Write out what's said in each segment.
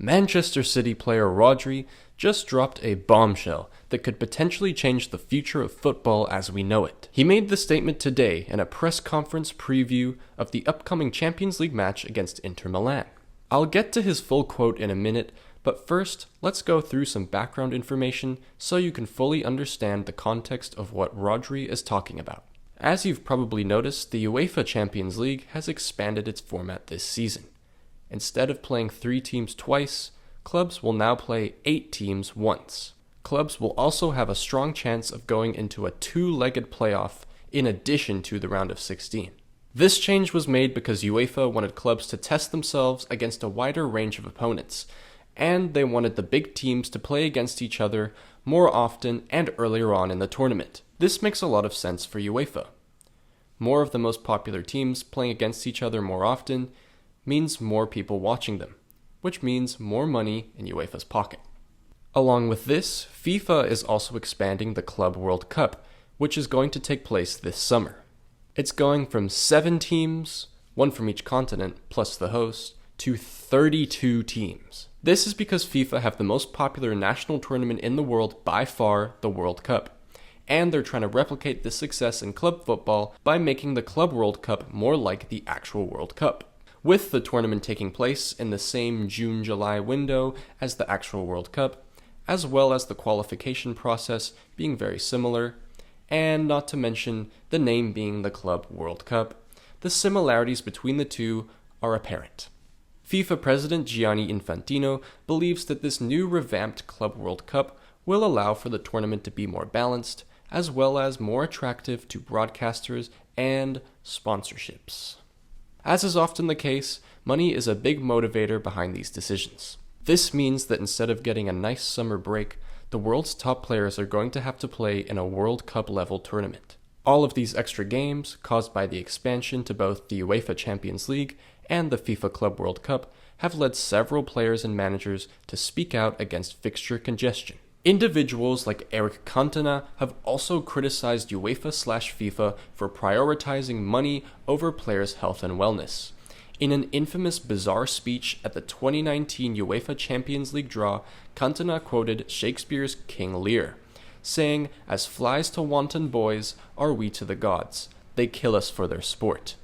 Manchester City player Rodri just dropped a bombshell that could potentially change the future of football as we know it. He made the statement today in a press conference preview of the upcoming Champions League match against Inter Milan. I'll get to his full quote in a minute, but first, let's go through some background information so you can fully understand the context of what Rodri is talking about. As you've probably noticed, the UEFA Champions League has expanded its format this season. Instead of playing 3 teams twice, clubs will now play 8 teams once. Clubs will also have a strong chance of going into a 2-legged playoff in addition to the round of 16. This change was made because UEFA wanted clubs to test themselves against a wider range of opponents, and they wanted the big teams to play against each other more often and earlier on in the tournament. This makes a lot of sense for UEFA. More of the most popular teams playing against each other more often means more people watching them, which means more money in UEFA's pocket. Along with this, FIFA is also expanding the Club World Cup, which is going to take place this summer. It's going from 7 teams, 1 from each continent, plus the host, to 32 teams. This is because FIFA have the most popular national tournament in the world by far, the World Cup. And they're trying to replicate this success in club football by making the Club World Cup more like the actual World Cup, with the tournament taking place in the same June-July window as the actual World Cup, as well as the qualification process being very similar, and not to mention the name being the Club World Cup. The similarities between the two are apparent. FIFA President Gianni Infantino believes that this new revamped Club World Cup will allow for the tournament to be more balanced, as well as more attractive to broadcasters and sponsorships. As is often the case, money is a big motivator behind these decisions. This means that instead of getting a nice summer break, the world's top players are going to have to play in a World Cup level tournament. All of these extra games, caused by the expansion to both the UEFA Champions League and the FIFA Club World Cup, have led several players and managers to speak out against fixture congestion. Individuals like Eric Cantona have also criticized UEFA/FIFA for prioritizing money over players' health and wellness. In an infamous bizarre speech at the 2019 UEFA Champions League draw, Cantona quoted Shakespeare's King Lear, saying, "As flies to wanton boys are we to the gods. They kill us for their sport."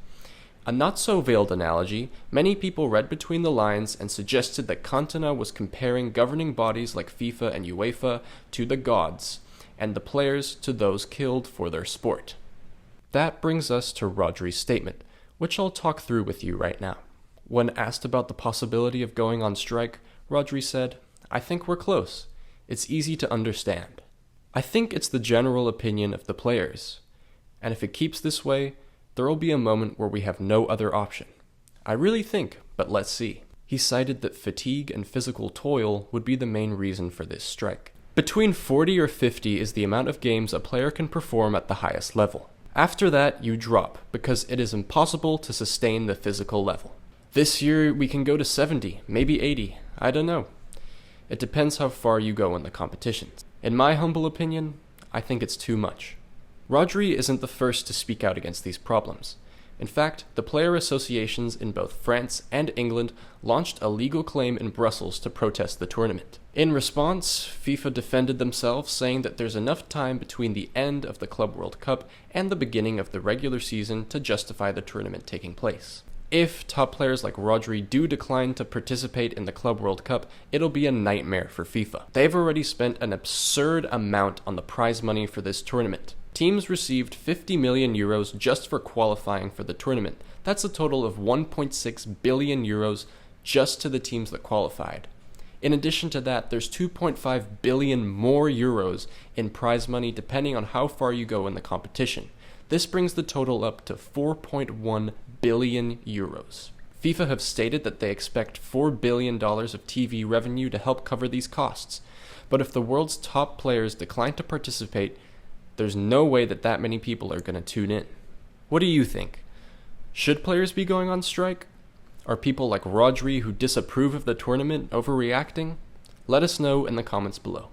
A not-so-veiled analogy, many people read between the lines and suggested that Cantona was comparing governing bodies like FIFA and UEFA to the gods, and the players to those killed for their sport. That brings us to Rodri's statement, which I'll talk through with you right now. When asked about the possibility of going on strike, Rodri said, "I think we're close. It's easy to understand. I think it's the general opinion of the players, and if it keeps this way, there will be a moment where we have no other option. I really think, but let's see." He cited that fatigue and physical toil would be the main reason for this strike. Between 40 or 50 is the amount of games a player can perform at the highest level. After that, you drop, because it is impossible to sustain the physical level. This year, we can go to 70, maybe 80, I don't know. It depends how far you go in the competitions. In my humble opinion, I think it's too much. Rodri isn't the first to speak out against these problems. In fact, the player associations in both France and England launched a legal claim in Brussels to protest the tournament. In response, FIFA defended themselves, saying that there's enough time between the end of the Club World Cup and the beginning of the regular season to justify the tournament taking place. If top players like Rodri do decline to participate in the Club World Cup, it'll be a nightmare for FIFA. They've already spent an absurd amount on the prize money for this tournament. Teams received 50 million euros just for qualifying for the tournament. That's a total of 1.6 billion euros just to the teams that qualified. In addition to that, there's 2.5 billion more euros in prize money depending on how far you go in the competition. This brings the total up to 4.1 billion euros. FIFA have stated that they expect $4 billion of TV revenue to help cover these costs. But if the world's top players decline to participate, there's no way that many people are going to tune in. What do you think? Should players be going on strike? Are people like Rodri who disapprove of the tournament overreacting? Let us know in the comments below.